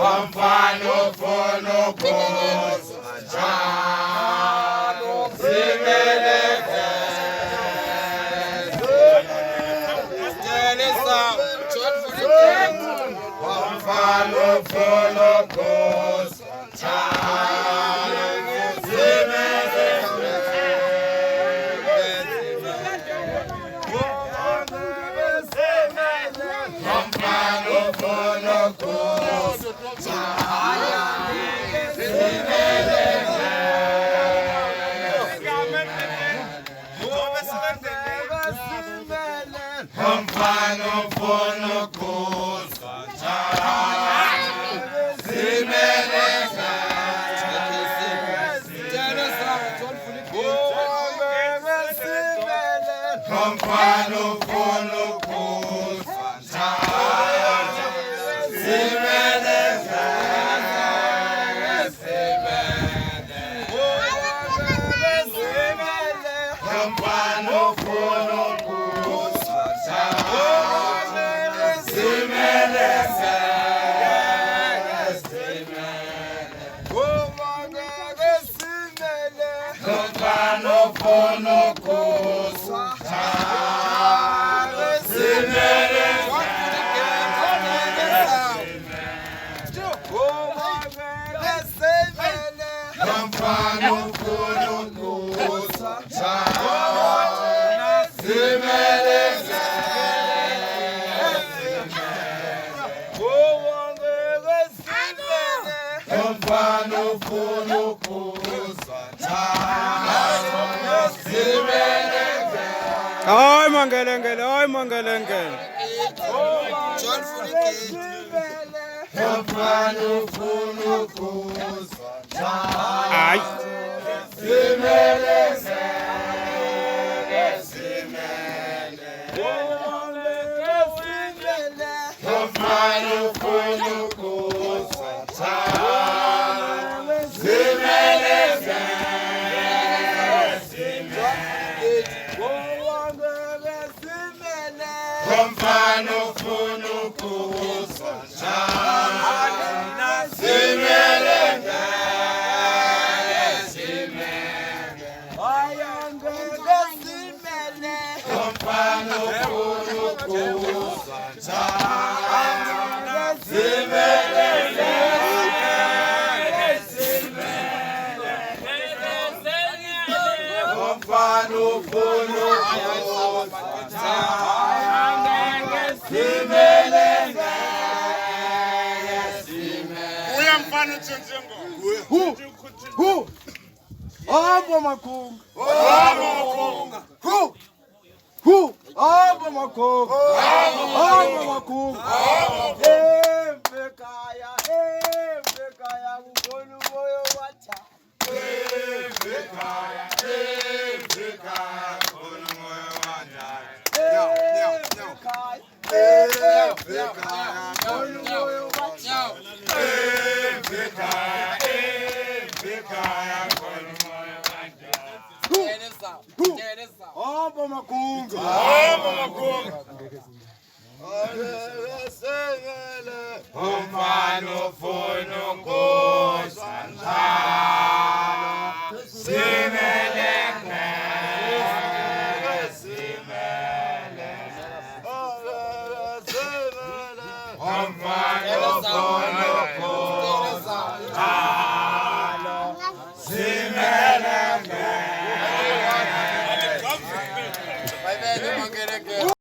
umfana ufuna ukuzwa njalo zimeleze umfana ufuna ukuzwa njalo umfana ufuna ukuzwa njalo zimeleze umfana ufuna ukuzwa njalo zimeleze umfana ufuna ukuzwa njalo zimeleze umfana ufuna ukuzwa njalo umfana ufuna ukuzwa njalo zimeleze umfana ufuna ukuzwa njalo zimeleze Hayi mangelengele, hayi mangelengele. umfana ufuna ukuzwa Hayi. njalo zimeleze umfana ufuna ukuzwa njalo zimeleze umfana ufuna ukuzwa njalo zimeleze umfana ufuna ukuzwa njalo zimeleze umfana ufuna ukuzwa njalo zimeleze Uyamfana uThenjengo. KwaMakhunga. KwaMakhunga. KwaMakhunga. KwaMakhunga. Ekhaya, ekhaya kukhona umoya wathi. ekhaya khona umoya wandala Ekhaya, ekhaya khona umoya wathi. ekhaya khona umoya wandala KwaMakhunga. umfana ufuna ukuzwa njalo zimeleze umfana